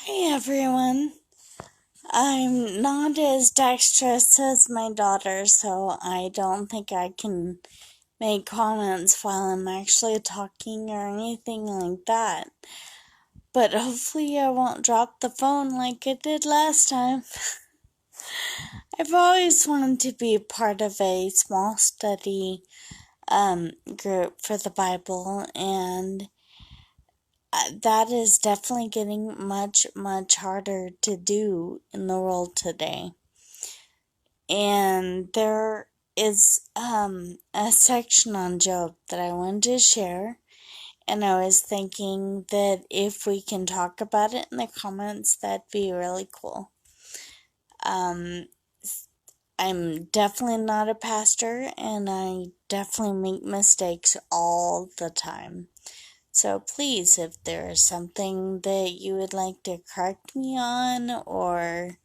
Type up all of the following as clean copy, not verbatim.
Hey everyone. I'm not as dexterous as my daughter, so I don't think I can make comments while I'm actually talking or anything like that. But hopefully I won't drop the phone like I did last time. I've always wanted to be part of a small study group for the Bible, and that is definitely getting much, much harder to do in the world today. And there is a section on Job that I wanted to share, and I was thinking that if we can talk about it in the comments, that'd be really cool. I'm definitely not a pastor, and I definitely make mistakes all the time. So please, if there is something that you would like to correct me on or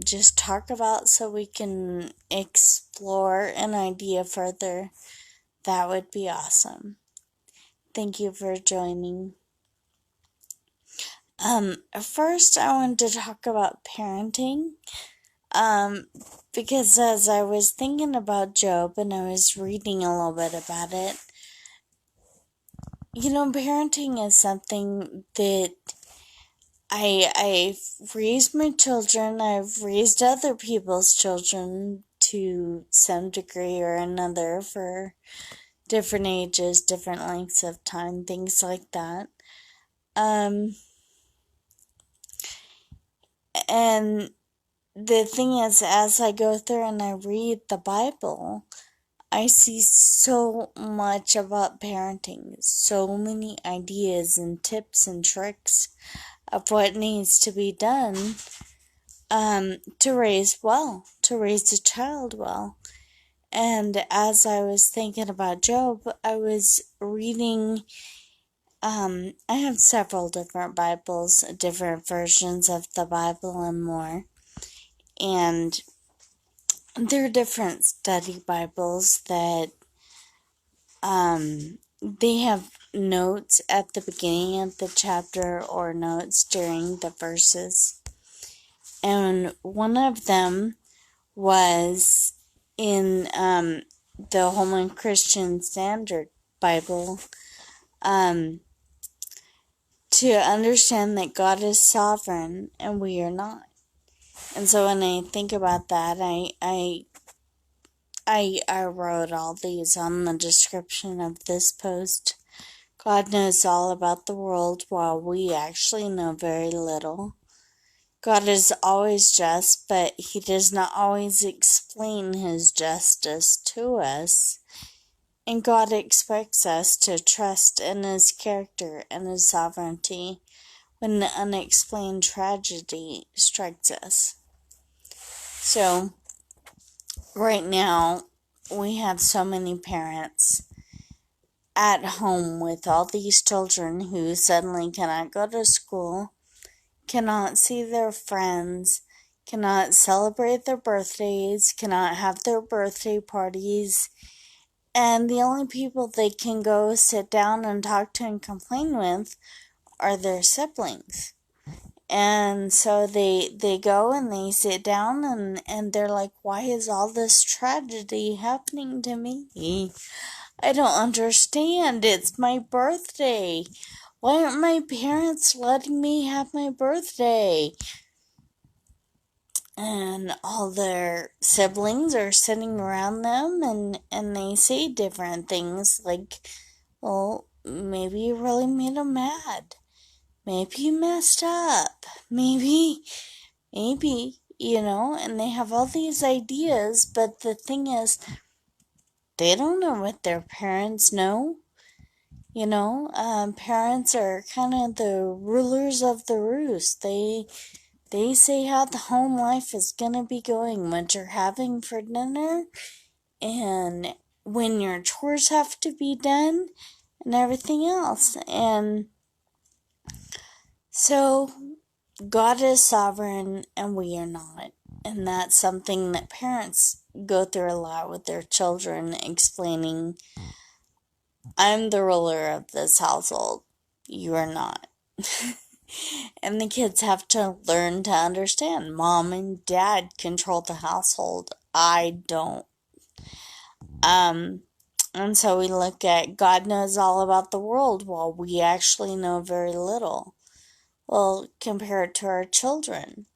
just talk about so we can explore an idea further, that would be awesome. Thank you for joining. First I wanted to talk about parenting, because as I was thinking about Job and I was reading a little bit about it, parenting is something that I've raised my children, I've raised other people's children to some degree or another for different ages, different lengths of time, things like that. And the thing is, as I go through and I read the Bible, I see so much about parenting, so many ideas and tips and tricks of what needs to be done to raise a child well. And as I was thinking about Job, I was reading, I have several different Bibles, different versions of the Bible and more. And there are different study Bibles that, they have notes at the beginning of the chapter or notes during the verses. And one of them was in the Holman Christian Standard Bible, to understand that God is sovereign and we are not. And so when I think about that, I wrote all these on the description of this post. God knows all about the world while we actually know very little. God is always just, but he does not always explain his justice to us. And God expects us to trust in his character and his sovereignty when the unexplained tragedy strikes us. So, right now, we have so many parents at home with all these children who suddenly cannot go to school, cannot see their friends, cannot celebrate their birthdays, cannot have their birthday parties, and the only people they can go sit down and talk to and complain with are their siblings. And so they go and they sit down and they're like, why is all this tragedy happening to me? I don't understand. It's my birthday. Why aren't my parents letting me have my birthday? And all their siblings are sitting around them and they say different things like, well, maybe you really made them mad. Maybe you messed up. Maybe, and they have all these ideas, but the thing is, they don't know what their parents know. Parents are kind of the rulers of the roost. They say how the home life is gonna be going, what you're having for dinner, and when your chores have to be done, and everything else. And so, God is sovereign and we are not. And that's something that parents go through a lot with their children, explaining, I'm the ruler of this household. You are not. And the kids have to learn to understand. Mom and dad control the household. I don't. And so we look at God knows all about the world while we actually know very little. Well, compare it to our children.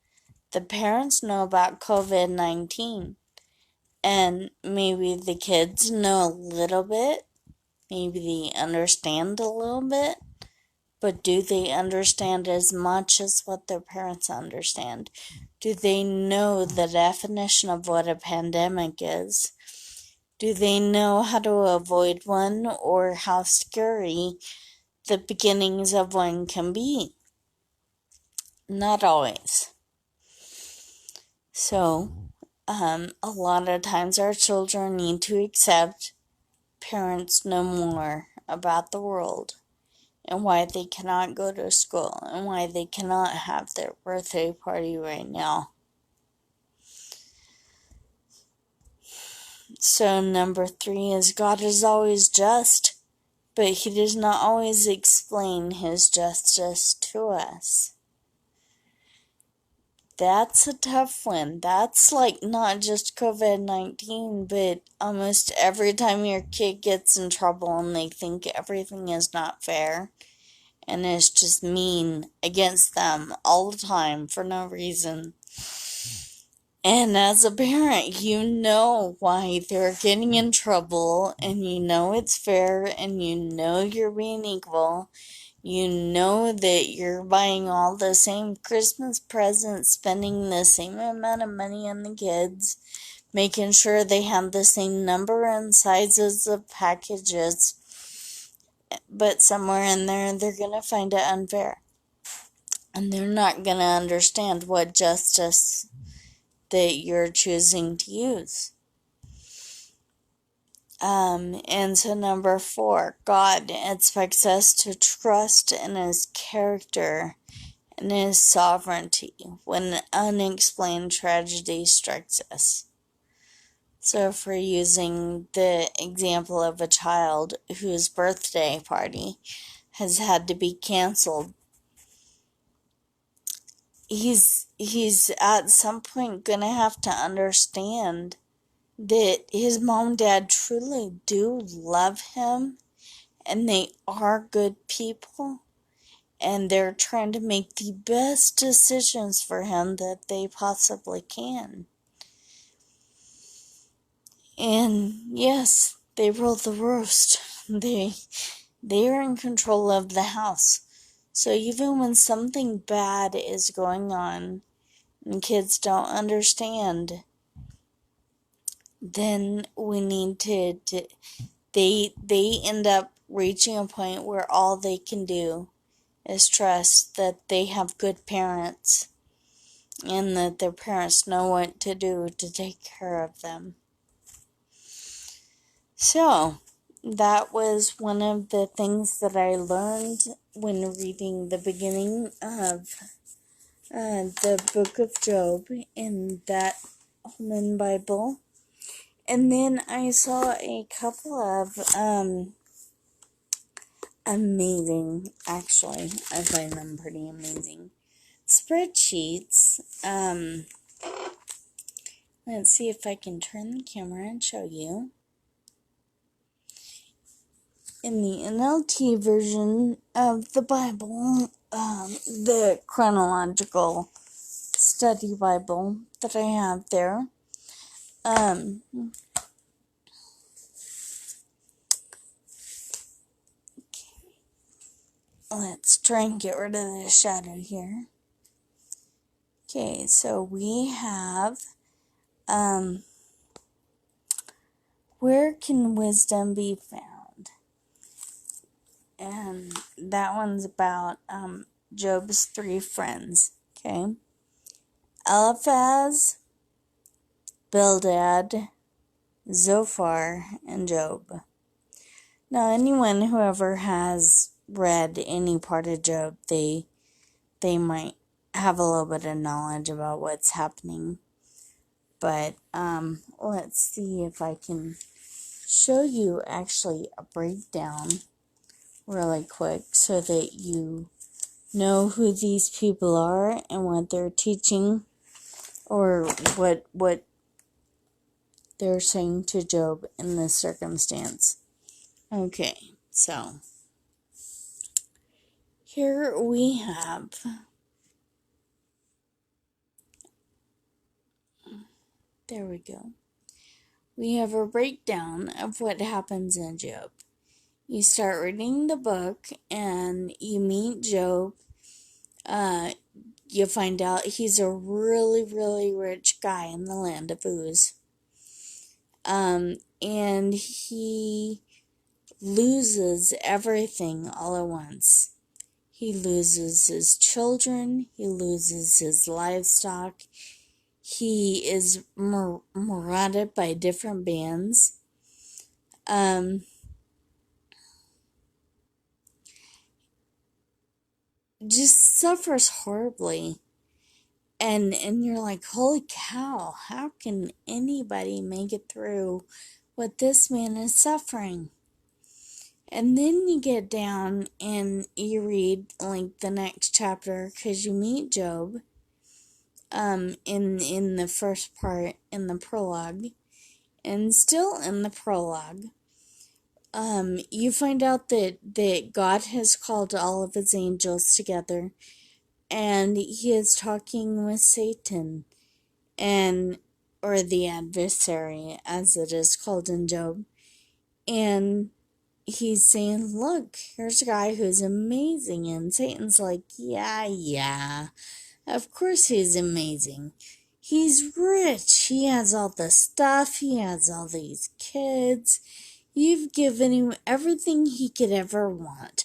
The parents know about COVID-19, and maybe the kids know a little bit, maybe they understand a little bit, but do they understand as much as what their parents understand? Do they know the definition of what a pandemic is? Do they know how to avoid one or how scary the beginnings of one can be? Not always. So, a lot of times our children need to accept parents know more about the world and why they cannot go to school and why they cannot have their birthday party right now. So number 3 is God is always just, but he does not always explain his justice to us. That's a tough one. That's like not just COVID-19, but almost every time your kid gets in trouble and they think everything is not fair and is just mean against them all the time for no reason. And as a parent, you know why they're getting in trouble, and you know it's fair, and you know you're being equal. You know that you're buying all the same Christmas presents, spending the same amount of money on the kids, making sure they have the same number and sizes of packages, but somewhere in there they're going to find it unfair. And they're not going to understand what justice that you're choosing to use. And so number 4, God expects us to trust in his character and his sovereignty when an unexplained tragedy strikes us. So if we're using the example of a child whose birthday party has had to be canceled, he's at some point gonna have to understand that his mom and dad truly do love him and they are good people and they're trying to make the best decisions for him that they possibly can. And yes, they rule the roost. They are in control of the house. So even when something bad is going on and kids don't understand, then we need to they end up reaching a point where all they can do is trust that they have good parents and that their parents know what to do to take care of them. So, that was one of the things that I learned when reading the beginning of the book of Job in that Holman Bible. And then I saw a couple of amazing, actually, I find them pretty amazing, spreadsheets. Let's see if I can turn the camera and show you. In the NLT version of the Bible, the chronological study Bible that I have there, let's try and get rid of the shadow here. Okay, so we have, where can wisdom be found? And that one's about, Job's 3 friends, okay? Eliphaz, Bildad, Zophar, and Job. Now, anyone who ever has read any part of Job, they might have a little bit of knowledge about what's happening. But let's see if I can show you actually a breakdown really quick so that you know who these people are and what they're teaching, or what they're saying to Job in this circumstance. Okay, so here we have there we go. We have a breakdown of what happens in Job. You start reading the book and you meet Job. You find out he's a really, really rich guy in the land of Uz. And he loses everything all at once. He loses his children. He loses his livestock. He is marauded by different bands. Just suffers horribly. And you're like, holy cow, how can anybody make it through what this man is suffering? And then you get down and you read like the next chapter, because you meet Job in the first part, in the prologue. And still in the prologue, you find out that God has called all of his angels together, and he is talking with Satan, or the adversary, as it is called in Job. And he's saying, look, here's a guy who's amazing. And Satan's like, yeah, of course he's amazing. He's rich. He has all the stuff. He has all these kids. You've given him everything he could ever want.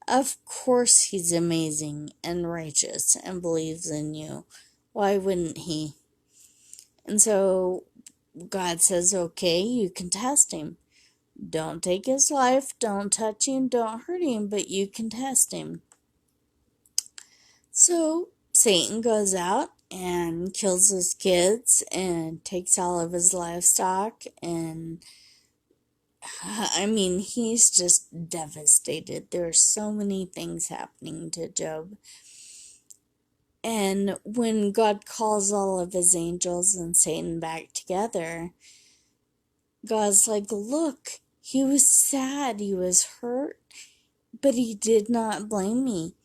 Of course he's amazing and righteous and believes in you. Why wouldn't he? And so God says, okay, you can test him. Don't take his life, don't touch him, don't hurt him, but you can test him. So Satan goes out and kills his kids and takes all of his livestock, and I mean, he's just devastated. There are so many things happening to Job. And when God calls all of his angels and Satan back together, God's like, look, he was sad, he was hurt, but he did not blame me.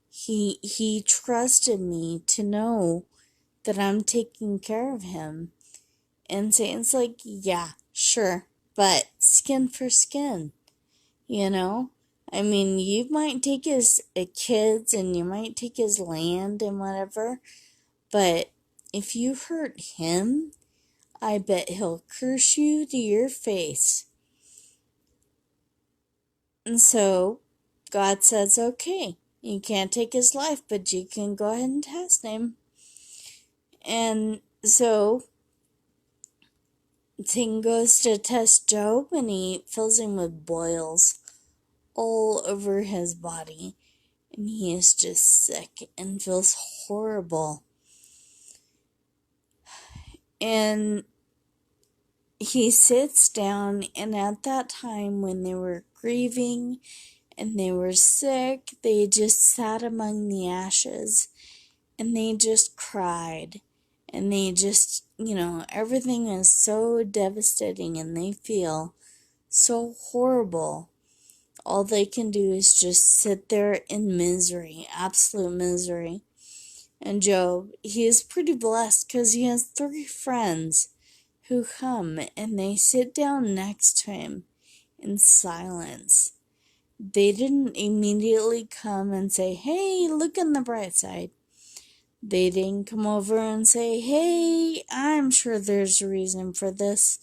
He trusted me to know that I'm taking care of him. And Satan's like, yeah, sure, but skin for skin, you know? I mean, you might take his kids and you might take his land and whatever, but if you hurt him, I bet he'll curse you to your face. And so God says, okay, you can't take his life, but you can go ahead and test him. And so Satan goes to test Job, and he fills him with boils all over his body. And he is just sick and feels horrible. And he sits down, and at that time when they were grieving and they were sick, they just sat among the ashes and they just cried. And they just, everything is so devastating and they feel so horrible. All they can do is just sit there in misery, absolute misery. And Job, he is pretty blessed because he has 3 friends who come and they sit down next to him in silence. They didn't immediately come and say, hey, look on the bright side. They didn't come over and say, hey, I'm sure there's a reason for this.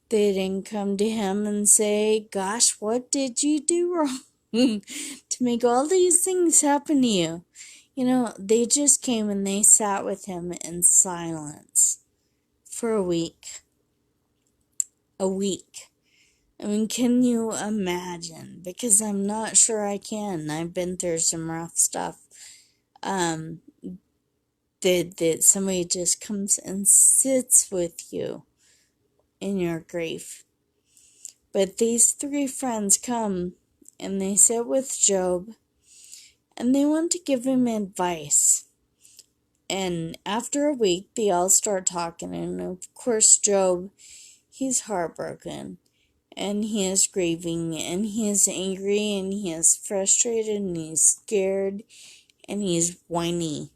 They didn't come to him and say, gosh, what did you do wrong to make all these things happen to you? They just came and they sat with him in silence for a week. A week. I mean, can you imagine? Because I'm not sure I can. I've been through some rough stuff. That somebody just comes and sits with you in your grief. But these 3 friends come and they sit with Job, and they want to give him advice. And after a week, they all start talking, and of course, Job, he's heartbroken, and he is grieving, and he is angry, and he is frustrated, and he's scared, and he's whiny.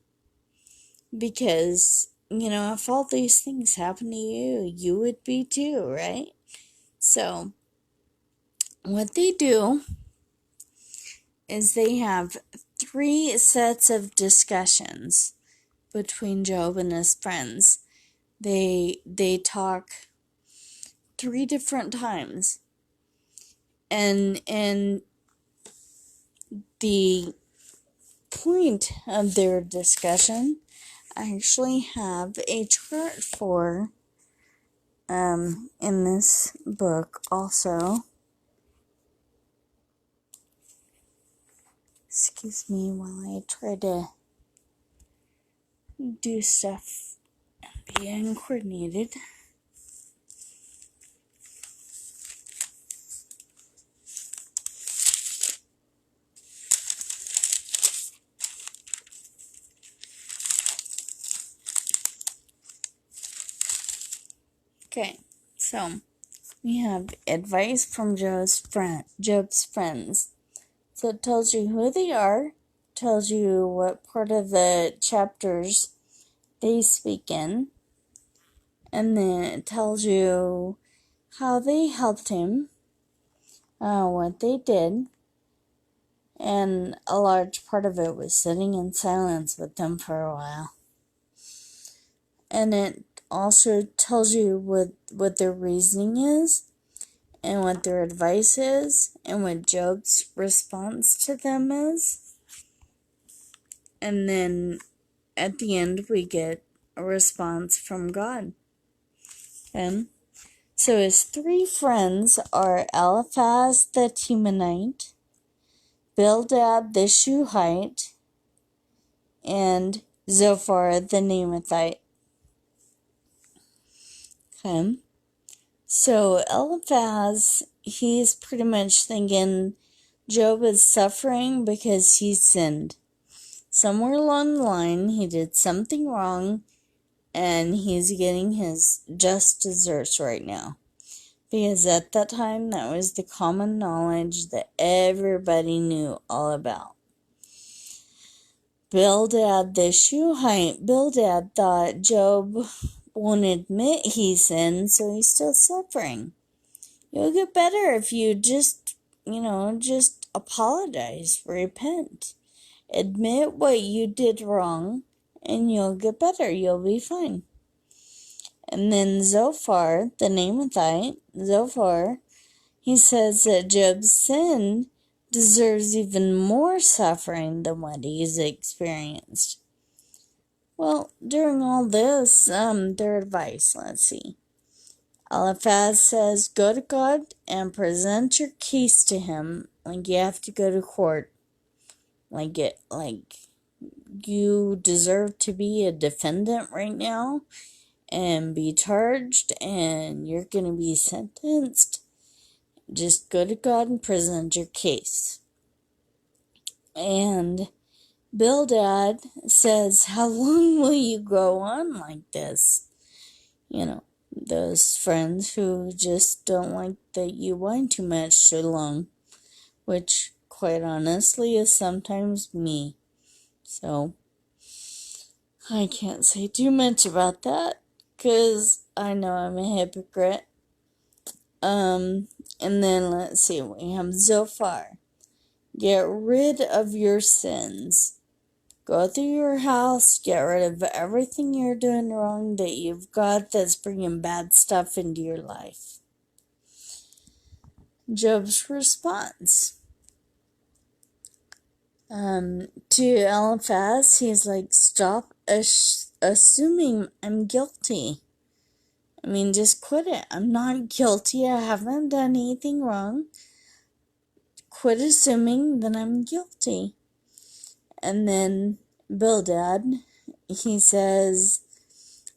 Because, if all these things happen to you, you would be too, right? So, what they do is they have 3 sets of discussions between Job and his friends. They talk 3 different times. And the point of their discussion, I actually have a chart for in this book also. Excuse me while I try to do stuff and be uncoordinated. Okay, so we have advice from Job's friends. So it tells you who they are, tells you what part of the chapters they speak in, and then it tells you how they helped him, what they did, and a large part of it was sitting in silence with them for a while. And it also tells you what their reasoning is, and what their advice is, and what Job's response to them is. And then at the end, we get a response from God. Okay? So his 3 friends are Eliphaz the Temanite, Bildad the Shuhite, and Zophar the Naamathite. Okay? So Eliphaz, he's pretty much thinking Job is suffering because he sinned. Somewhere along the line, he did something wrong, and he's getting his just desserts right now. Because at that time, that was the common knowledge that everybody knew all about. Bildad the Shuhite, Bildad thought Job won't admit he sinned, so he's still suffering. You'll get better if you just apologize, repent. Admit what you did wrong, and you'll get better. You'll be fine. And then Zophar, the Naamathite, he says that Job's sin deserves even more suffering than what he's experienced. Well, during all this, their advice, let's see. Eliphaz says, go to God and present your case to him like you have to go to court. Like you deserve to be a defendant right now and be charged, and you're going to be sentenced. Just go to God and present your case. And Bildad says, how long will you go on like this? Those friends who just don't like that you whine too much too long, which, quite honestly, is sometimes me. So, I can't say too much about that, because I know I'm a hypocrite. And then, let's see, we have Zophar. Get rid of your sins. Go through your house, get rid of everything you're doing wrong that you've got that's bringing bad stuff into your life. Job's response. To Eliphaz, he's like, stop assuming I'm guilty. Just quit it. I'm not guilty. I haven't done anything wrong. Quit assuming that I'm guilty. And then Bildad, he says,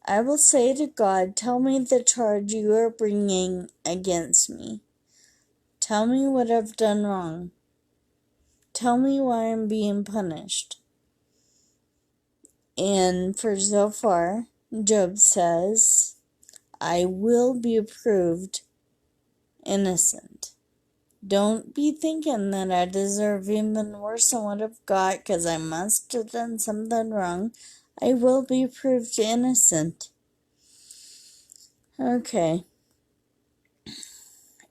I will say to God, tell me the charge you are bringing against me. Tell me what I've done wrong. tell me why I'm being punished. And for so far, Job says, I will be proved innocent. Don't be thinking that I deserve even worse than what I've got, because I must have done something wrong. I will be proved innocent. Okay.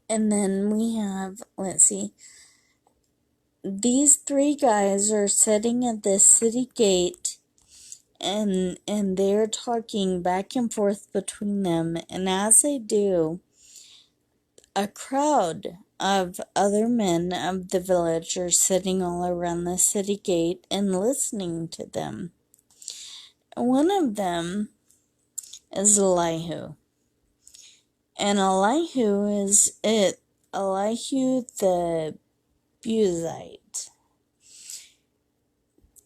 And then we have, let's see, these three guys are sitting at the city gate, and they're talking back and forth between them, and as they do, a crowd of other men of the village are sitting all around the city gate and listening to them. One of them is Elihu, and Elihu the Buzite.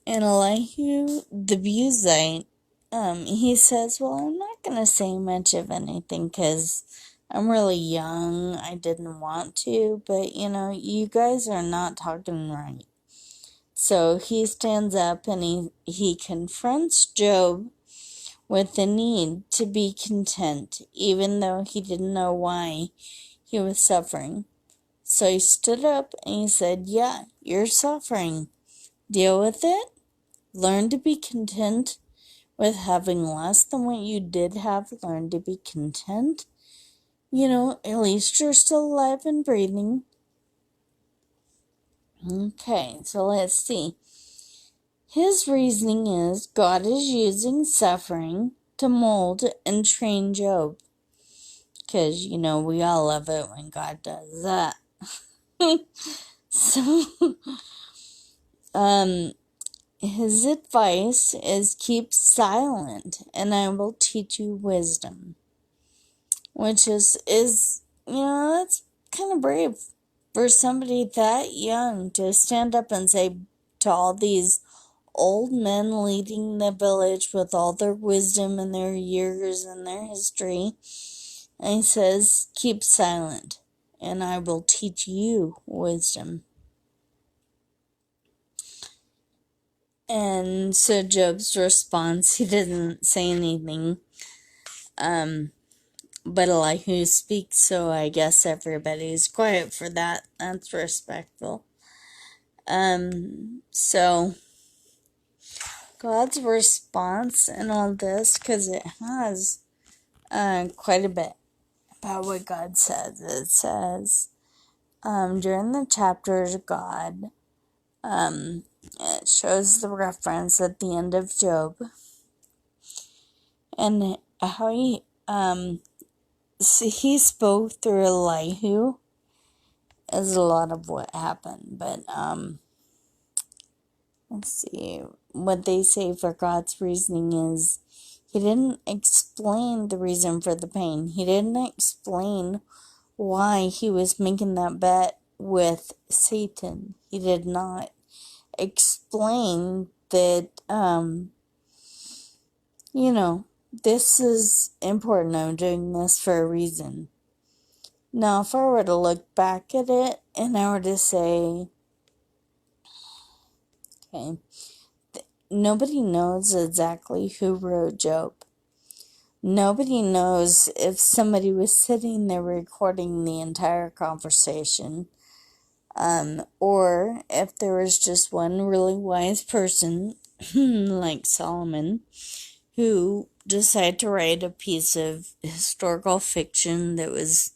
And Elihu the Buzite, he says, well, I'm not going to say much of anything because I'm really young. I didn't want to, but, you guys are not talking right. So he stands up and he confronts Job with the need to be content, even though he didn't know why he was suffering. So he stood up and he said, yeah, you're suffering. Deal with it. Learn to be content with having less than what you did have. Learn to be content. At least you're still alive and breathing. Okay, so let's see. His reasoning is God is using suffering to mold and train Job. Because, we all love it when God does that. So, his advice is keep silent and I will teach you wisdom. Which is that's kind of brave for somebody that young to stand up and say to all these old men leading the village with all their wisdom and their years and their history. And he says, keep silent and I will teach you wisdom. And so Job's response, he didn't say anything. But Elihu speaks, so I guess everybody's quiet for that. That's respectful. So God's response in all this, because it has quite a bit about what God says. It says, during the chapters, God, it shows the reference at the end of Job, and how he spoke through Elihu is a lot of what happened, but, let's see, what they say for God's reasoning is, he didn't explain the reason for the pain. He didn't explain why he was making that bet with Satan. He did not explain that, this is important. I'm doing this for a reason. Now, if I were to look back at it and I were to say, okay, nobody knows exactly who wrote Job. Nobody knows if somebody was sitting there recording the entire conversation, or if there was just one really wise person, like Solomon, who decided to write a piece of historical fiction that was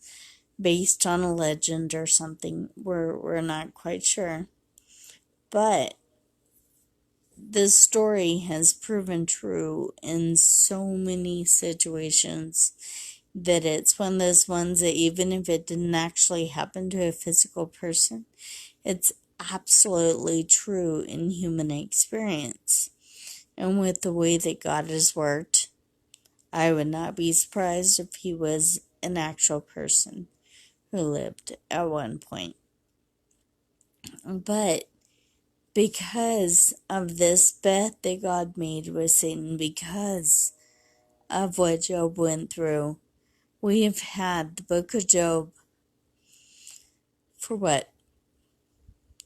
based on a legend or something. We're not quite sure. But this story has proven true in so many situations that it's one of those ones that even if it didn't actually happen to a physical person, it's absolutely true in human experience. And with the way that God has worked, I would not be surprised if he was an actual person who lived at one point. But because of this bet that God made with Satan, because of what Job went through, we have had the book of Job for what?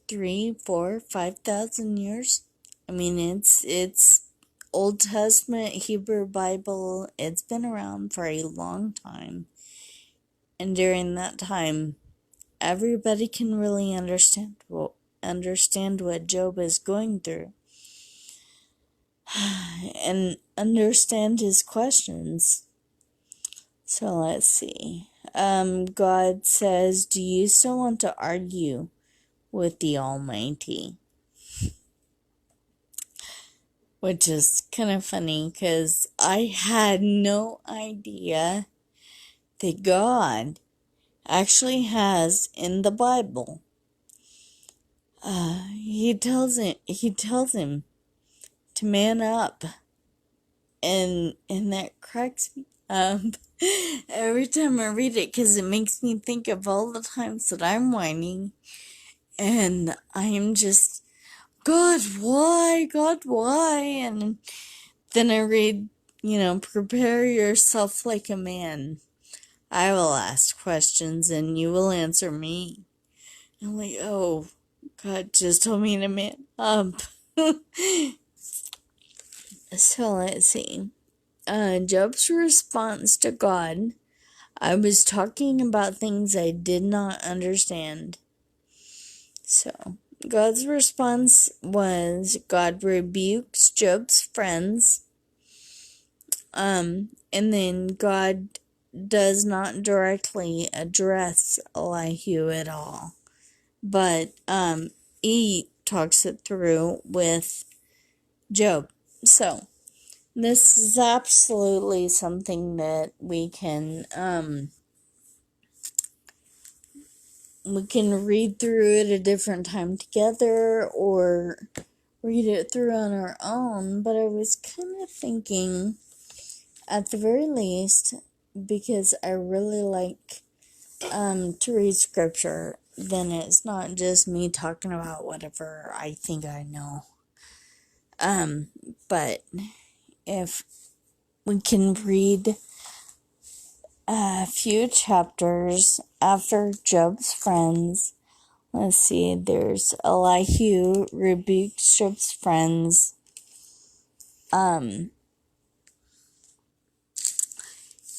3, 4, 5,000 years. I mean, it's Old Testament Hebrew Bible. It's been around for a long time. And during that time, everybody can really understand what Job is going through and understand his questions. So let's see. God says, "Do you still want to argue with the Almighty?" Which is kind of funny because I had no idea that God actually has in the Bible. He tells him to man up, and that cracks me up every time I read it, because it makes me think of all the times that I'm whining and I'm just, God, why? God, why? And then I read, prepare yourself like a man. I will ask questions and you will answer me. I'm like, oh, God just told me to man up. So let's see. Job's response to God. I was talking about things I did not understand. So, God's response was God rebukes Job's friends. And then God does not directly address Elihu at all. But he talks it through with Job. So, this is absolutely something that we can read through at a different time together or read it through on our own. But I was kind of thinking, at the very least, because I really like to read scripture, then it's not just me talking about whatever I think I know. But if we can read a few chapters after Job's friends, let's see, there's Elihu rebukes Job's friends. And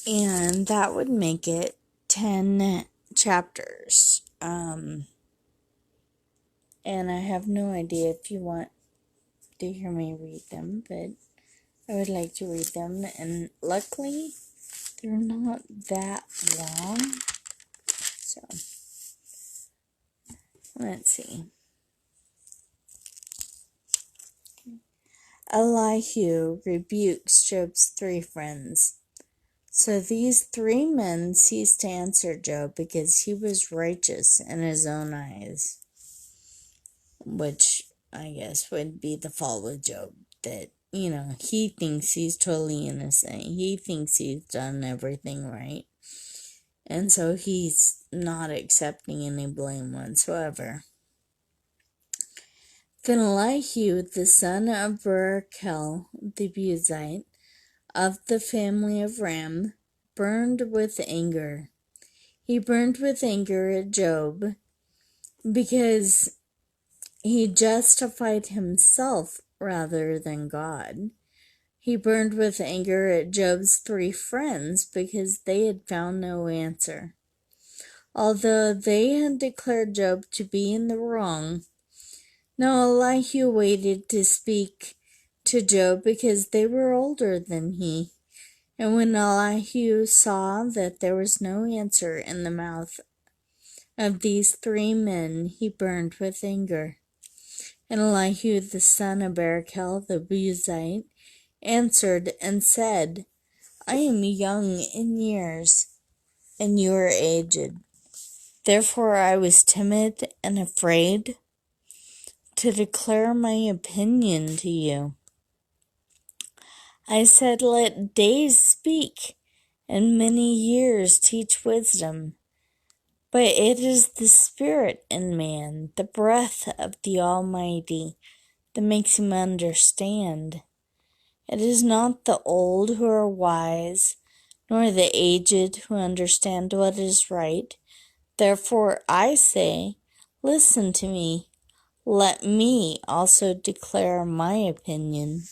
that would make it 10 chapters. And I have no idea if you want to hear me read them, but I would like to read them. And luckily, they're not that long. So, let's see. Elihu rebukes Job's 3 friends. So these 3 men ceased to answer Job because he was righteous in his own eyes. Which I guess would be the fault with Job. That, he thinks he's totally innocent. He thinks he's done everything right. And so he's not accepting any blame whatsoever. Then Elihu, the son of Barachel, the Buzite, of the family of Ram, burned with anger. He burned with anger at Job because he justified himself rather than God. He burned with anger at Job's 3 friends because they had found no answer. Although they had declared Job to be in the wrong, now Elihu waited to speak to Job because they were older than he. And when Elihu saw that there was no answer in the mouth of these 3 men, he burned with anger. And Elihu, the son of Barachel, the Buzite, answered and said, I am young in years, and you are aged. Therefore I was timid and afraid to declare my opinion to you. I said, let days speak, and many years teach wisdom. But it is the spirit in man, the breath of the Almighty, that makes him understand. It is not the old who are wise, nor the aged who understand what is right. Therefore I say, listen to me, let me also declare my opinion.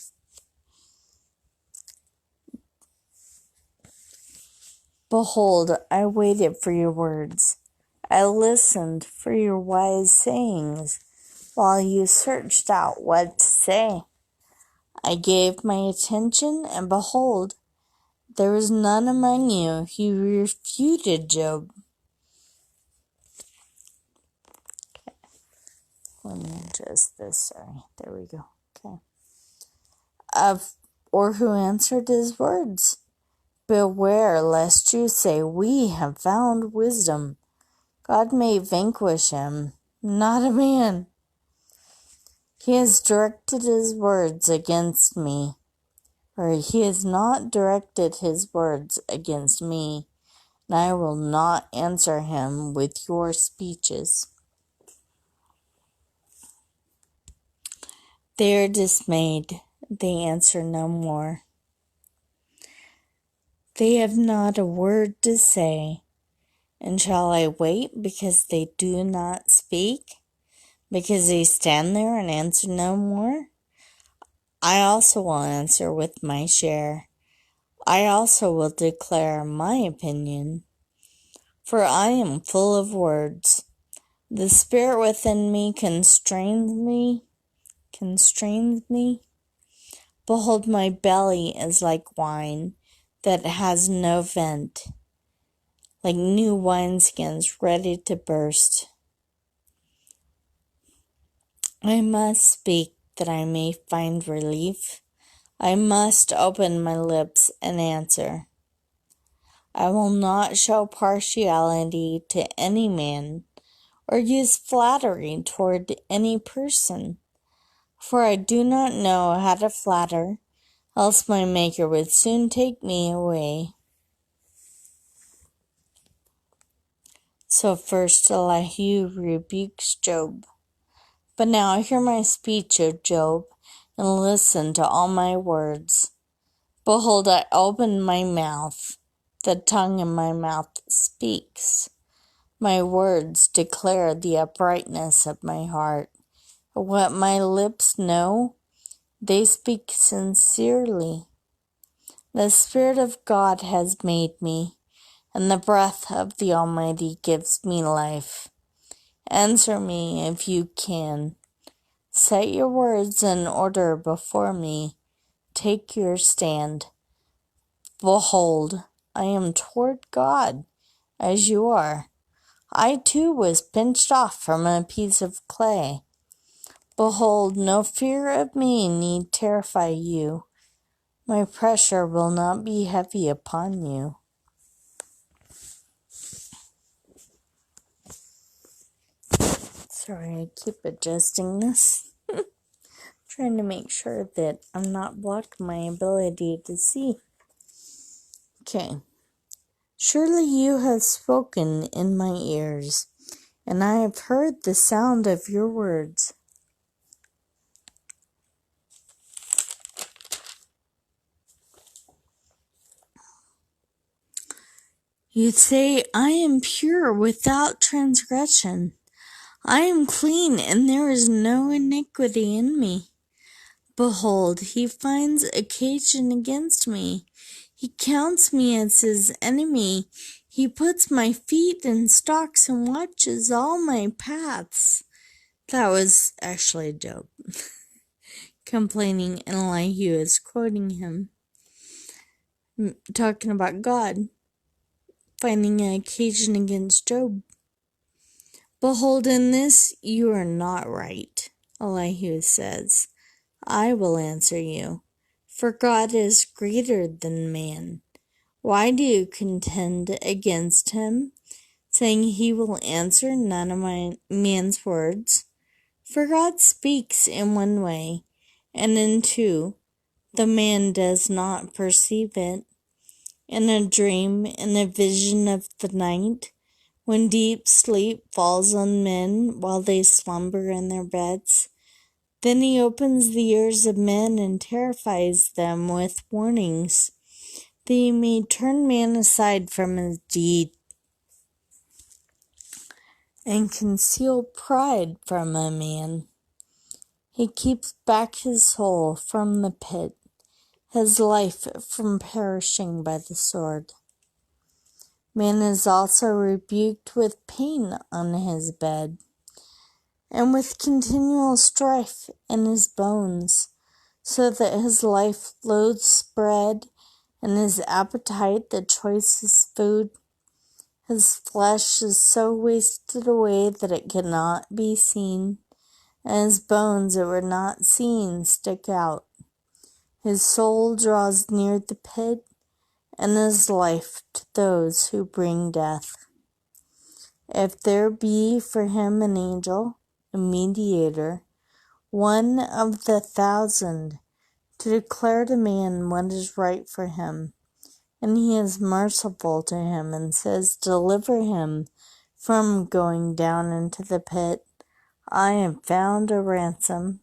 Behold, I waited for your words. I listened for your wise sayings while you searched out what to say. I gave my attention, and behold, there was none among you who refuted Job. Let me adjust this. Sorry. There we go. Okay. Or who answered his words. Beware lest you say, we have found wisdom. God may vanquish him, not a man. He has directed his words against me. Or he has not directed his words against me, and I will not answer him with your speeches. They are dismayed. They answer no more. They have not a word to say. And shall I wait because they do not speak? Because they stand there and answer no more? I also will answer with my share. I also will declare my opinion. For I am full of words. The spirit within me constrains me. Behold, my belly is like wine that has no vent, like new wineskins ready to burst. I must speak that I may find relief. I must open my lips and answer. I will not show partiality to any man or use flattery toward any person, for I do not know how to flatter, else my Maker would soon take me away. So first Elihu rebukes Job. But now hear my speech, O Job, and listen to all my words. Behold, I open my mouth. The tongue in my mouth speaks. My words declare the uprightness of my heart. What my lips know, they speak sincerely. The Spirit of God has made me, and the breath of the Almighty gives me life. Answer me if you can. Set your words in order before me. Take your stand. Behold, I am toward God, as you are. I too was pinched off from a piece of clay. Behold, no fear of me need terrify you. My pressure will not be heavy upon you. Sorry, I keep adjusting this. Trying to make sure that I'm not blocking my ability to see. Okay. Surely you have spoken in my ears, and I have heard the sound of your words. You say, I am pure without transgression. I am clean, and there is no iniquity in me. Behold, he finds occasion against me. He counts me as his enemy. He puts my feet in stocks and watches all my paths. That was actually Job complaining, and Elihu is quoting him, talking about God finding an occasion against Job. Behold, in this you are not right, Elihu says. I will answer you, for God is greater than man. Why do you contend against him, saying he will answer none of man's words? For God speaks in one way, and in two, the man does not perceive it. In a dream, in a vision of the night, when deep sleep falls on men while they slumber in their beds, then he opens the ears of men and terrifies them with warnings, that he may turn man aside from his deed and conceal pride from a man. He keeps back his soul from the pit, his life from perishing by the sword. Man is also rebuked with pain on his bed, and with continual strife in his bones, so that his life loathes bread, and his appetite the choicest food. His flesh is so wasted away that it cannot be seen, and his bones that were not seen stick out. His soul draws near the pit, and his life to those who bring death. If there be for him an angel, a mediator, one of the 1,000, to declare to man what is right for him, and he is merciful to him and says, "Deliver him from going down into the pit, I have found a ransom."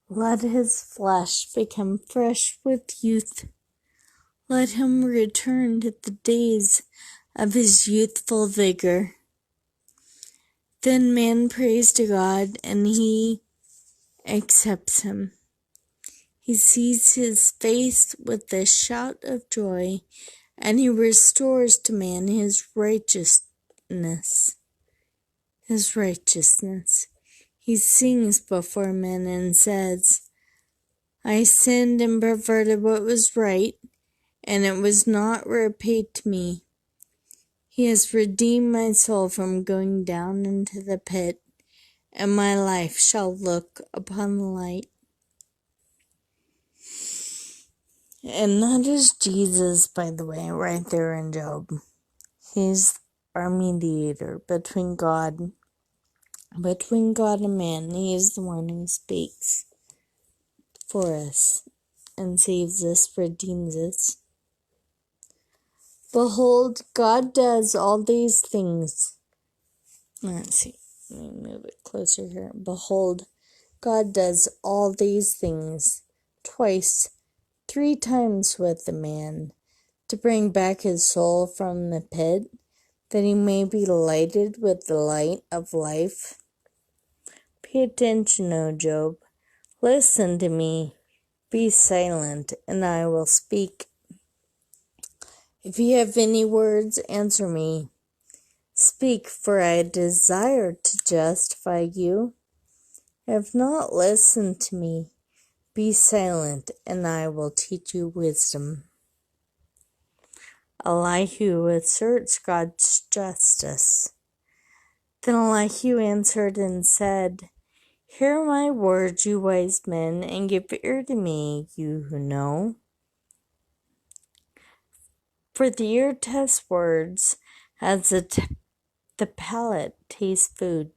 Let his flesh become fresh with youth. Let him return to the days of his youthful vigor. Then man prays to God, and he accepts him. He sees his face with a shout of joy, and he restores to man his righteousness. He sings before men and says, "I sinned and perverted what was right, and it was not repaid to me." He has redeemed my soul from going down into the pit, and my life shall look upon the light. And that is Jesus, by the way, right there in Job. He's our mediator between God and man. He is the one who speaks for us and saves us, redeems us. Behold, God does all these things. Let's see. Let me move it closer here. Behold, God does all these things twice, 3 times with the man, to bring back his soul from the pit, that he may be lighted with the light of life. Pay attention, O Job. Listen to me. Be silent, and I will speak. If you have any words, answer me. Speak, for I desire to justify you. If not, listen to me. Be silent, and I will teach you wisdom. Elihu asserts God's justice. Then Elihu answered and said, "Hear my words, you wise men, and give ear to me, you who know. For the ear tests words, as the palate tastes food."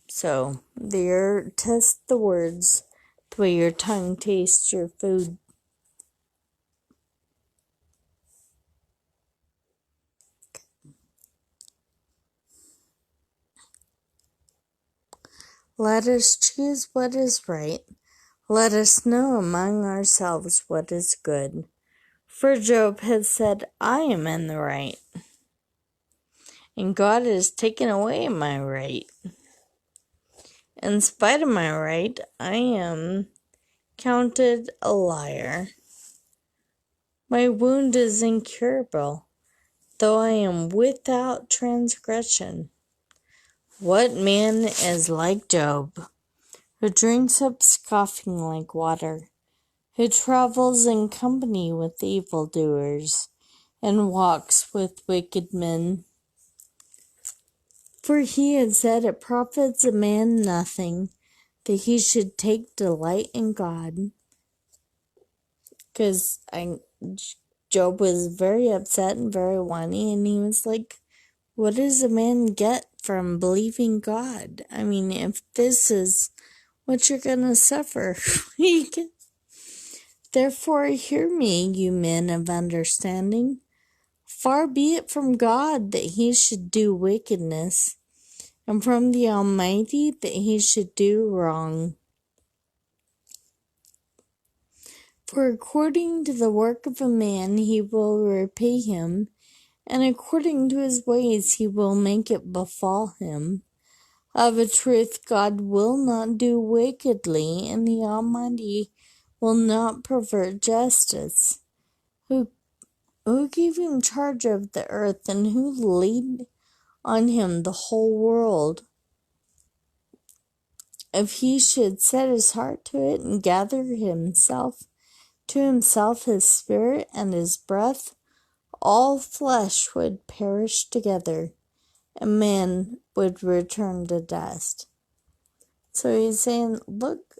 So, the ear tests the words the way your tongue tastes your food. Let us choose what is right. Let us know among ourselves what is good. For Job has said, "I am in the right, and God has taken away my right. In spite of my right, I am counted a liar. My wound is incurable, though I am without transgression. What man is like Job, who drinks up scoffing like water, who travels in company with evildoers, and walks with wicked men? For he had said, it profits a man nothing, that he should take delight in God." Because Job was very upset and very whiny, and he was like, what does a man get from believing God? I mean, if this is what you're going to suffer. Therefore, hear me, you men of understanding. Far be it from God that he should do wickedness, and from the Almighty that he should do wrong. For according to the work of a man he will repay him, and according to his ways he will make it befall him. Of a truth, God will not do wickedly, and the Almighty will not pervert justice. Who gave him charge of the earth, and who laid on him the whole world? If he should set his heart to it and gather to himself his spirit and his breath, all flesh would perish together, and man would return to dust. So he's saying, look,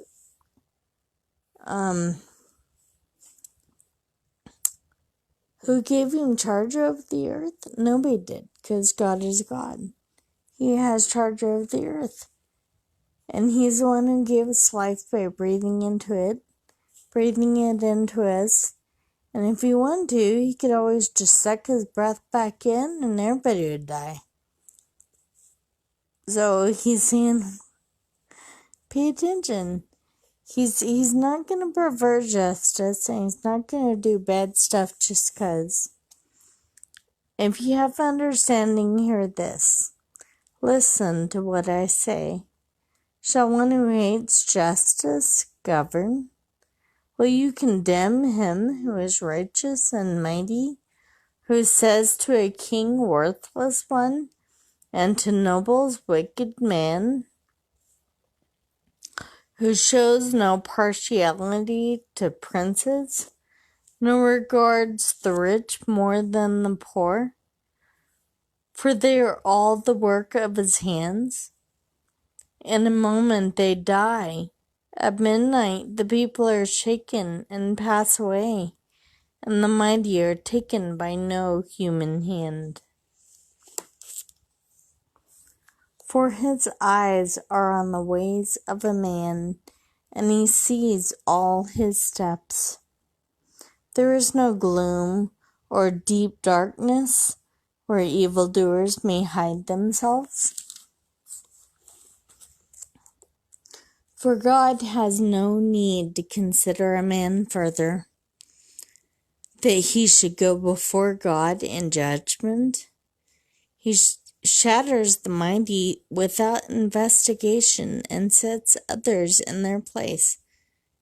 who gave him charge of the earth? Nobody did, because God is God. He has charge of the earth. And he's the one who gave us life by breathing it into us. And if he wanted to, he could always just suck his breath back in and everybody would die. So he's saying, pay attention. He's not going to pervert justice, and he's not going to do bad stuff just because. If you have understanding, hear this. Listen to what I say. Shall one who hates justice govern? Will you condemn him who is righteous and mighty, who says to a king, worthless one, and to nobles, wicked man, who shows no partiality to princes, nor regards the rich more than the poor? For they are all the work of his hands. In a moment they die. At midnight the people are shaken and pass away, and the mighty are taken by no human hand. For his eyes are on the ways of a man, and he sees all his steps. There is no gloom or deep darkness where evildoers may hide themselves. For God has no need to consider a man further, that he should go before God in judgment. He shatters the mighty without investigation and sets others in their place,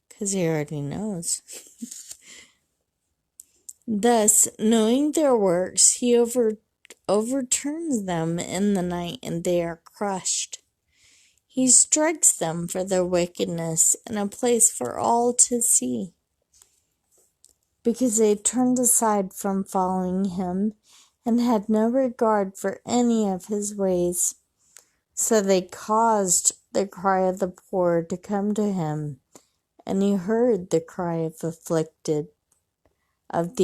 because he already knows. Thus, knowing their works, he overturns them in the night, and they are crushed. He strikes them for their wickedness in a place for all to see, because they turned aside from following him and had no regard for any of his ways. So they caused the cry of the poor to come to him, and he heard the cry of the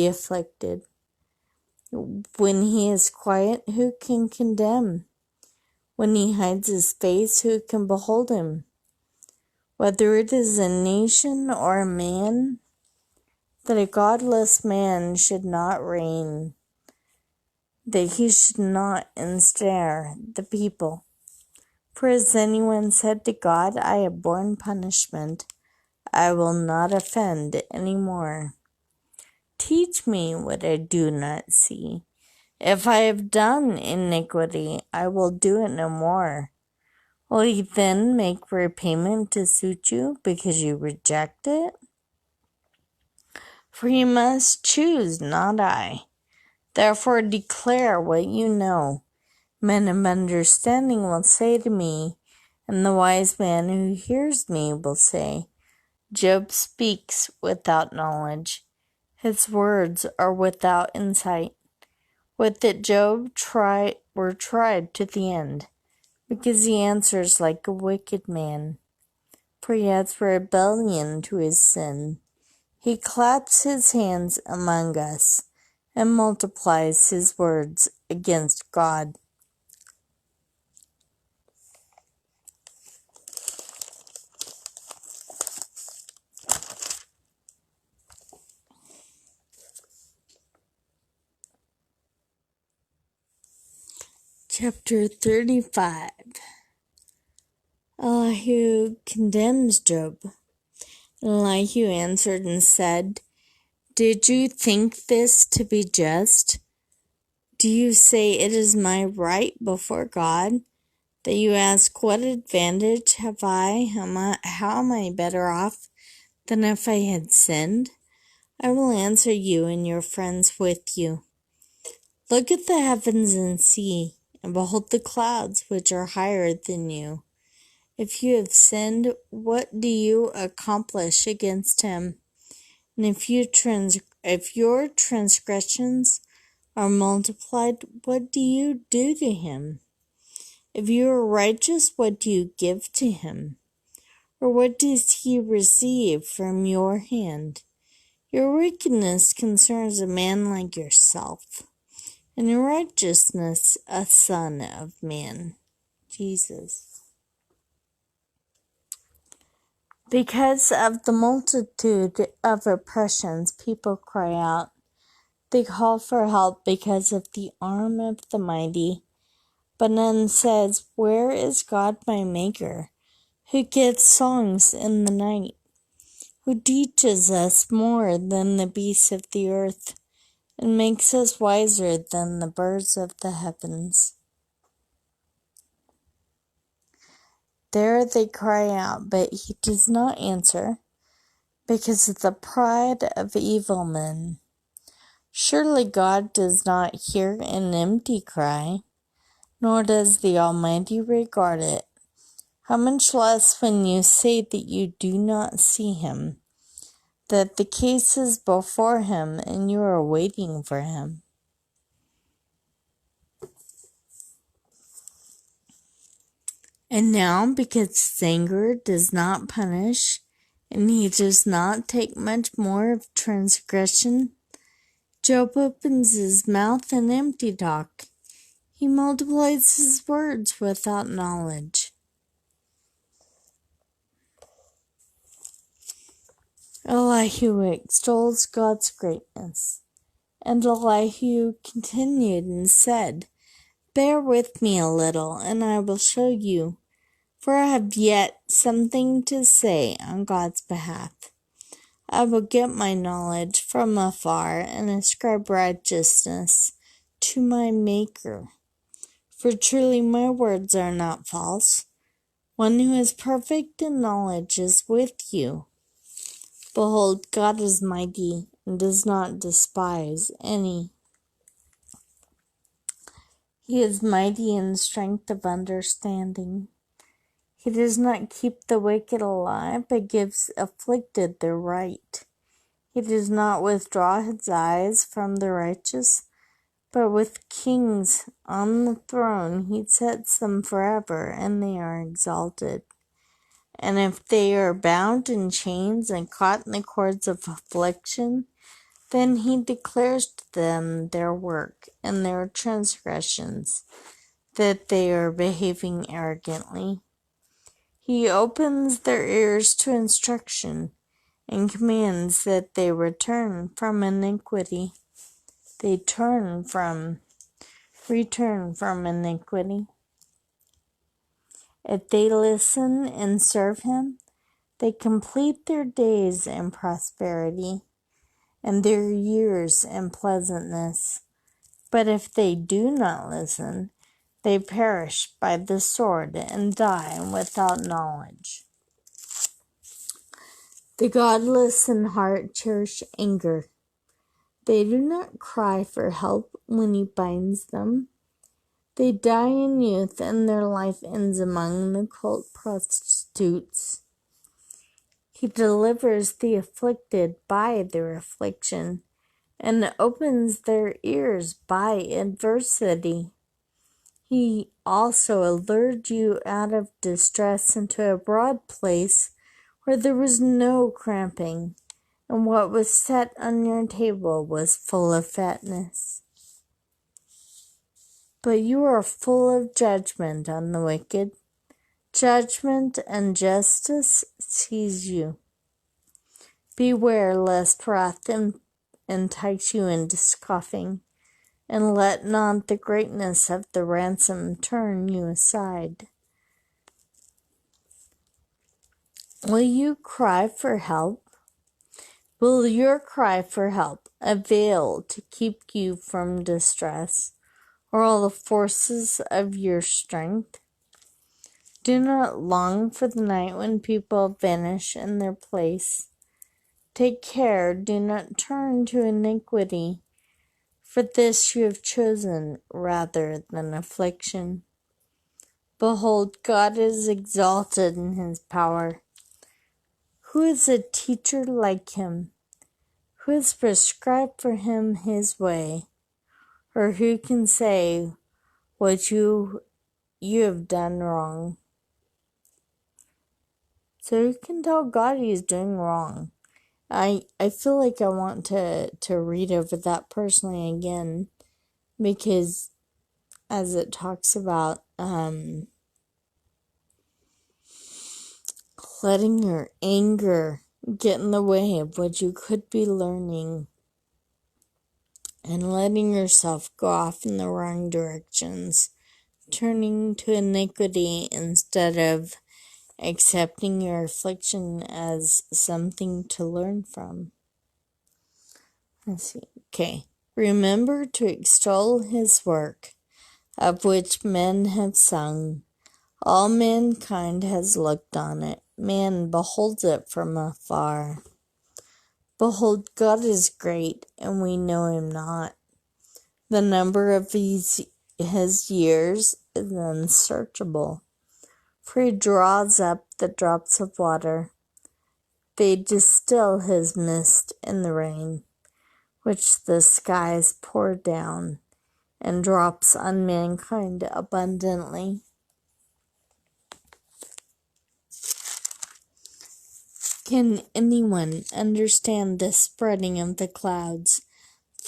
afflicted. When he is quiet, who can condemn? When he hides his face, who can behold him? Whether it is a nation or a man, that a godless man should not reign, that he should not ensnare the people. For has anyone said to God, I have borne punishment, I will not offend any more. Teach me what I do not see. If I have done iniquity, I will do it no more. Will he then make repayment to suit you, because you reject it? For you must choose, not I. Therefore declare what you know. Men of understanding will say to me, and the wise man who hears me will say, Job speaks without knowledge. His words are without insight. With it Job were tried to the end, because he answers like a wicked man. For he adds rebellion to his sin. He claps his hands among us, and multiplies his words against God. Chapter 35. Elihu condemns Job. Elihu answered and said, Did you think this to be just? Do you say it is my right before God that you ask, what advantage have I? How am I better off than if I had sinned? I will answer you and your friends with you. Look at the heavens and see, and behold the clouds which are higher than you. If you have sinned, what do you accomplish against him? And if your transgressions are multiplied, what do you do to him? If you are righteous, what do you give to him? Or what does he receive from your hand? Your wickedness concerns a man like yourself, and your righteousness a son of man. Jesus. Because of the multitude of oppressions, people cry out. They call for help because of the arm of the mighty. But none says, where is God my Maker, who gives songs in the night, who teaches us more than the beasts of the earth, and makes us wiser than the birds of the heavens. There they cry out, but he does not answer, because of the pride of evil men. Surely God does not hear an empty cry, nor does the Almighty regard it. How much less when you say that you do not see him, that the case is before him and you are waiting for him. And now, because his anger does not punish, and he does not take much more of transgression, Job opens his mouth in empty talk. He multiplies his words without knowledge. Elihu extols God's greatness. And Elihu continued and said, bear with me a little, and I will show you, for I have yet something to say on God's behalf. I will get my knowledge from afar and ascribe righteousness to my Maker. For truly my words are not false. One who is perfect in knowledge is with you. Behold, God is mighty and does not despise any. He is mighty in strength of understanding. He does not keep the wicked alive, but gives afflicted their right. He does not withdraw his eyes from the righteous, but with kings on the throne he sets them forever, and they are exalted. And if they are bound in chains and caught in the cords of affliction, then he declares to them their work and their transgressions, that they are behaving arrogantly. He opens their ears to instruction and commands that they return from iniquity. They return from iniquity. If they listen and serve him, they complete their days in prosperity and their years in pleasantness. But if they do not listen, they perish by the sword and die without knowledge. The godless in heart cherish anger. They do not cry for help when he binds them. They die in youth, and their life ends among the cult prostitutes. He delivers the afflicted by their affliction, and opens their ears by adversity. He also lured you out of distress into a broad place where there was no cramping, and what was set on your table was full of fatness. But you are full of judgment on the wicked. Judgment and justice seize you. Beware lest wrath entice you into scoffing, and let not the greatness of the ransom turn you aside. Will you cry for help? Will your cry for help avail to keep you from distress? or all the forces of your strength? Do not long for the night when people vanish in their place. Take care, do not turn to iniquity, for this you have chosen rather than affliction. Behold, God is exalted in his power. Who is a teacher like him? Who has prescribed for him his way? Or who can say what you have done wrong? So you can tell God he's doing wrong. I feel like I want to read over that personally again, because as it talks about letting your anger get in the way of what you could be learning, and letting yourself go off in the wrong directions, turning to iniquity instead of accepting your affliction as something to learn from. Let's see. Okay. Remember to extol his work, of which men have sung. All mankind has looked on it. Man beholds it from afar. Behold, God is great, and we know him not. The number of his years is unsearchable, for he draws up the drops of water. They distill his mist in the rain, which the skies pour down, and drops on mankind abundantly. Can anyone understand the spreading of the clouds,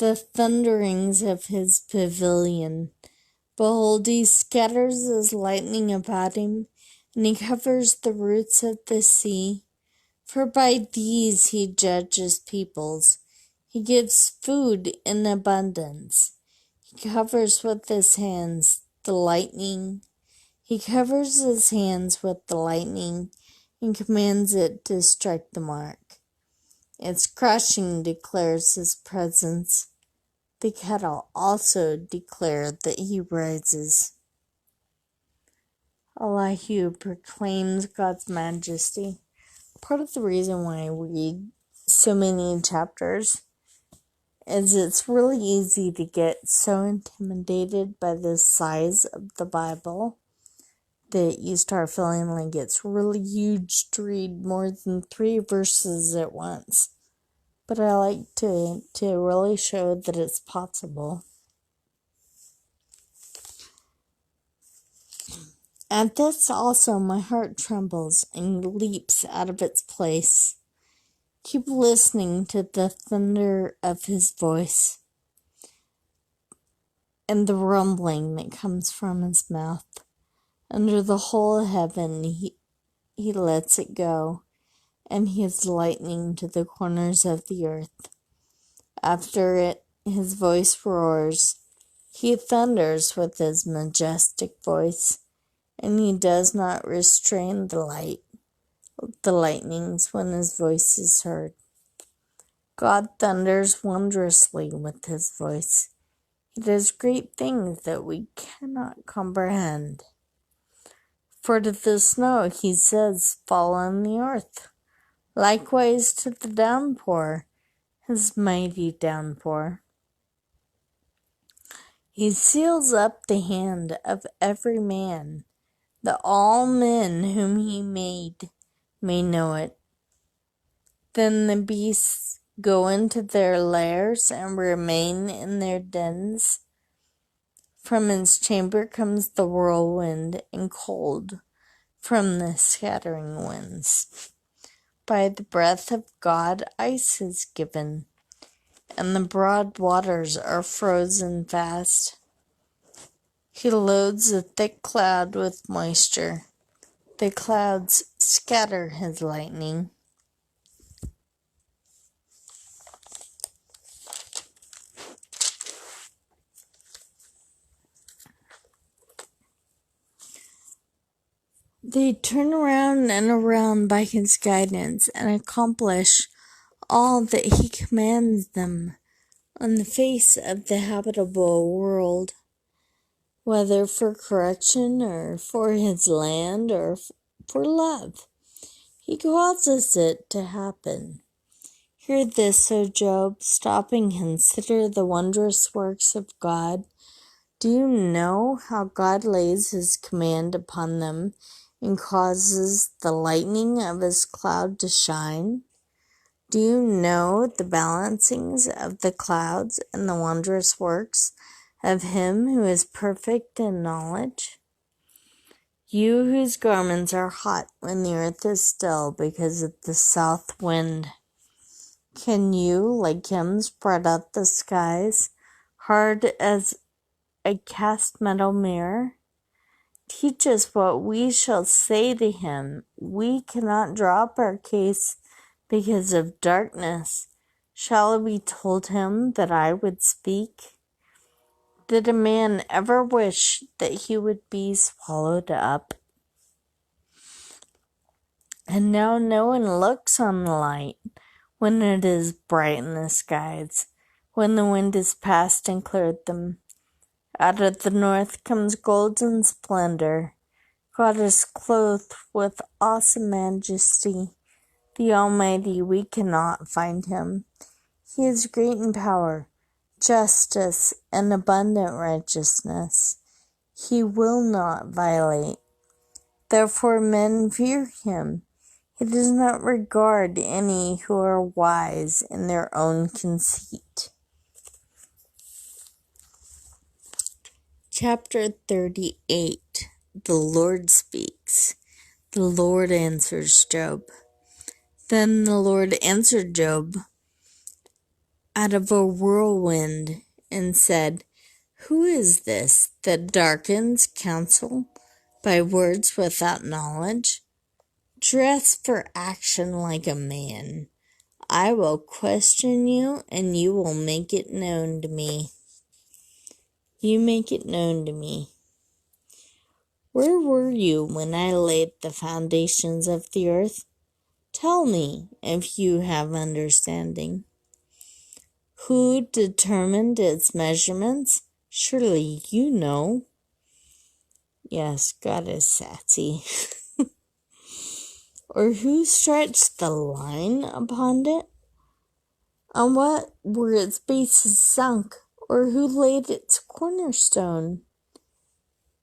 the thunderings of his pavilion? Behold, he scatters his lightning about him, and he covers the roots of the sea. For by these he judges peoples. He gives food in abundance. He covers with his hands the lightning. He covers his hands with the lightning and commands it to strike the mark. Its crushing declares his presence. The cattle also declare that he rises. Elihu proclaims God's majesty. Part of the reason why I read so many chapters is it's really easy to get so intimidated by the size of the Bible that you start feeling like it's really huge to read more than 3 verses at once. But I like to really show that it's possible. At this also my heart trembles and leaps out of its place. Keep listening to the thunder of his voice and the rumbling that comes from his mouth. Under the whole heaven he lets it go, and he is lightning to the corners of the earth. After it, his voice roars. He thunders with his majestic voice, and he does not restrain the lightnings when his voice is heard. God thunders wondrously with his voice. He does great things that we cannot comprehend. For to the snow he says, fall on the earth. Likewise to the downpour, his mighty downpour. He seals up the hand of every man, that all men whom he made may know it. Then the beasts go into their lairs and remain in their dens. From his chamber comes the whirlwind, and cold from the scattering winds. By the breath of God ice is given, and the broad waters are frozen fast. He loads a thick cloud with moisture. The clouds scatter his lightning. They turn around and around by his guidance and accomplish all that he commands them on the face of the habitable world. whether for correction or for his land or for love. He causes it to happen. Hear this, O Job, stop and consider the wondrous works of God. Do you know how God lays his command upon them and causes the lightning of his cloud to shine? Do you know the balancings of the clouds and the wondrous works of him who is perfect in knowledge? You whose garments are hot when the earth is still because of the south wind. Can you, like him, spread out the skies, hard as a cast metal mirror? Teach us what we shall say to him. We cannot draw up our case because of darkness. Shall it be told him that I would speak? Did a man ever wish that he would be swallowed up? And now no one looks on the light when it is bright in the skies, when the wind is past and cleared them. Out of the north comes golden splendor. God is clothed with awesome majesty. The Almighty, we cannot find him. He is great in power, justice, and abundant righteousness. He will not violate. Therefore men fear him. He does not regard any who are wise in their own conceit. Chapter 38. The Lord speaks. The Lord answers Job. Then the Lord answered Job out of a whirlwind and said, Who is this that darkens counsel by words without knowledge? Dress for action like a man. I will question you, and you will make it known to me. You make it known to me. Where were you when I laid the foundations of the earth? Tell me, if you have understanding. Who determined its measurements? Surely you know. Yes, God is sassy. Or who stretched the line upon it? On what were its bases sunk? Or who laid its cornerstone?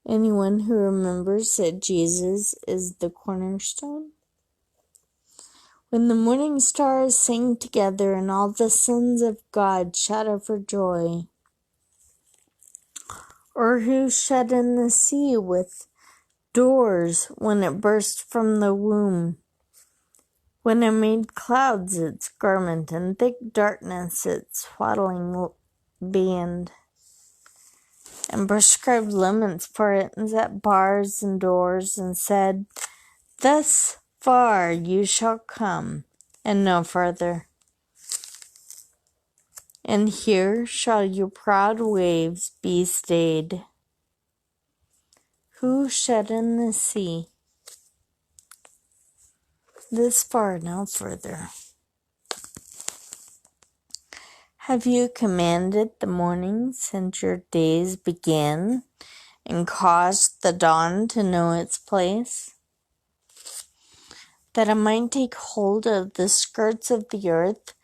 Anyone who remembers that Jesus is the cornerstone? When the morning stars sing together and all the sons of God shatter for joy. Or who shut in the sea with doors when it burst from the womb? When it made clouds its garment and thick darkness its swaddling band, and prescribed limits for it, and set bars and doors, and said, Thus far you shall come, and no further. And here shall your proud waves be stayed. Who shut in the sea? This far, no further. Have you commanded the morning since your days began, and caused the dawn to know its place? That it might take hold of the skirts of the earth,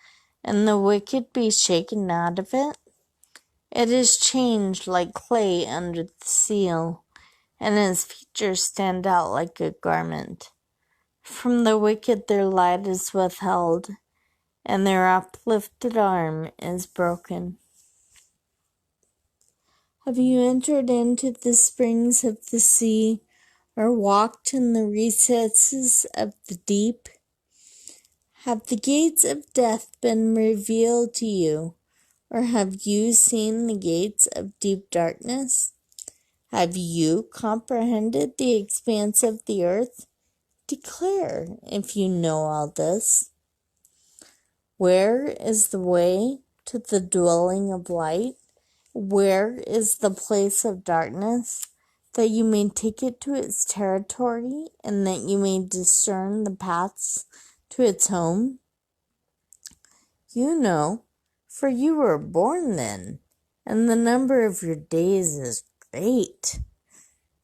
and the wicked be shaken out of it? It is changed like clay under the seal, and its features stand out like a garment. From the wicked their light is withheld, and their uplifted arm is broken. Have you entered into the springs of the sea, or walked in the recesses of the deep? Have the gates of death been revealed to you, or have you seen the gates of deep darkness? Have you comprehended the expanse of the earth? Declare, if you know all this. Where is the way to the dwelling of light? Where is the place of darkness, that you may take it to its territory, and that you may discern the paths to its home? You know, for you were born then, and the number of your days is great.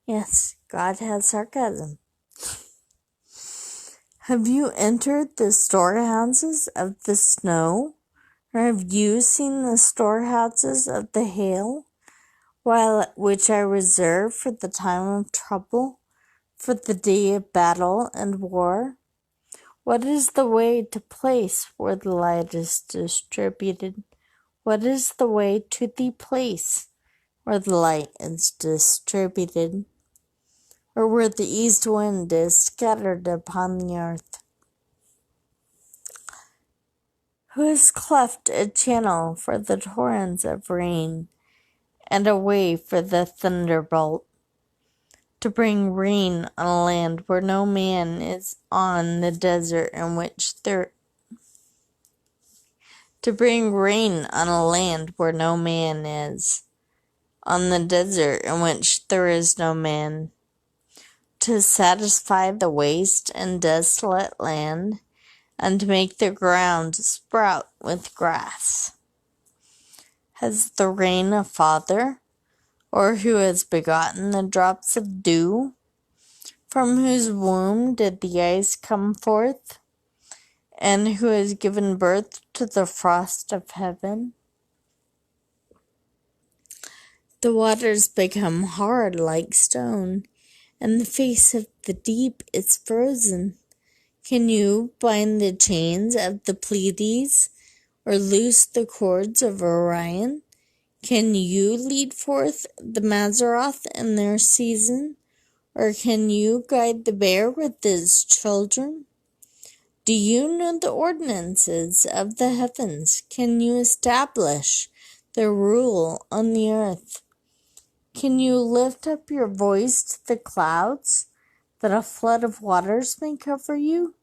Yes, God has sarcasm. Have you entered the storehouses of the snow? Or have you seen the storehouses of the hail, which I reserve for the time of trouble, for the day of battle and war? What is the way to place where the light is distributed? What is the way to the place where the light is distributed, or where the east wind is scattered upon the earth? Who has cleft a channel for the torrents of rain, and a way for the thunderbolt, to bring rain on a land where no man is, on the desert in which there to bring rain on a land where no man is, on the desert in which there is no man, to satisfy the waste and desolate land, and to make the ground sprout with grass? Has the rain a father, or who has begotten the drops of dew? From whose womb did the ice come forth, and who has given birth to the frost of heaven? The waters become hard like stone, and the face of the deep is frozen. Can you bind the chains of the Pleiades, or loose the cords of Orion? Can you lead forth the Mazzaroth in their season, or can you guide the bear with his children? Do you know the ordinances of the heavens? Can you establish their rule on the earth? Can you lift up your voice to the clouds, that a flood of waters may cover you?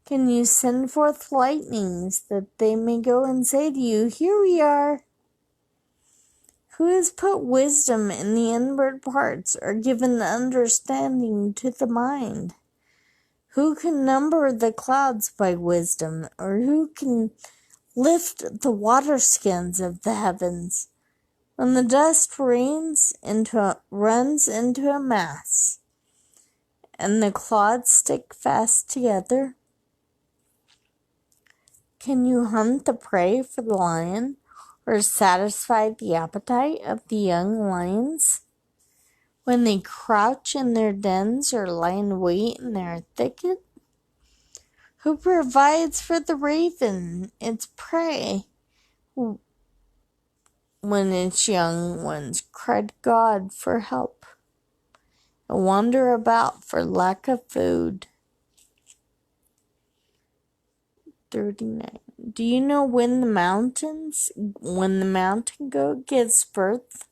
Can you send forth lightnings, that they may go and say to you, "Here we are"? Who has put wisdom in the inward parts, or given understanding to the mind? Who can number the clouds by wisdom, or who can lift the water skins of the heavens? When the dust runs into a mass, and the clods stick fast together, can you hunt the prey for the lion, or satisfy the appetite of the young lions? When they crouch in their dens, or lie in wait in their thicket? Who provides for the raven its prey, when its young ones cry to God for help, and wander about for lack of food? 39. Do you know when the mountain goat gives birth?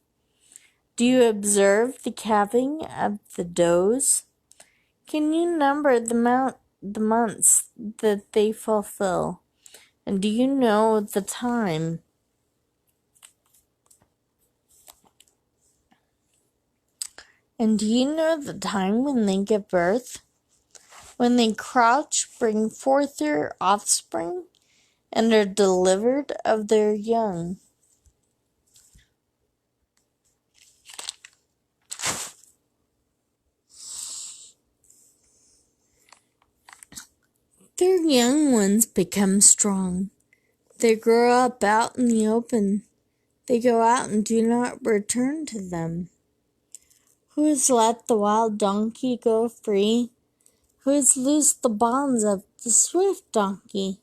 Do you observe the calving of the does? Can you number the months that they fulfill? And do you know the time? And do you know the time when they give birth? When they crouch, bring forth their offspring, and are delivered of their young. Their young ones become strong. They grow up out in the open. They go out and do not return to them. Who has let the wild donkey go free? Who has loosed the bonds of the swift donkey?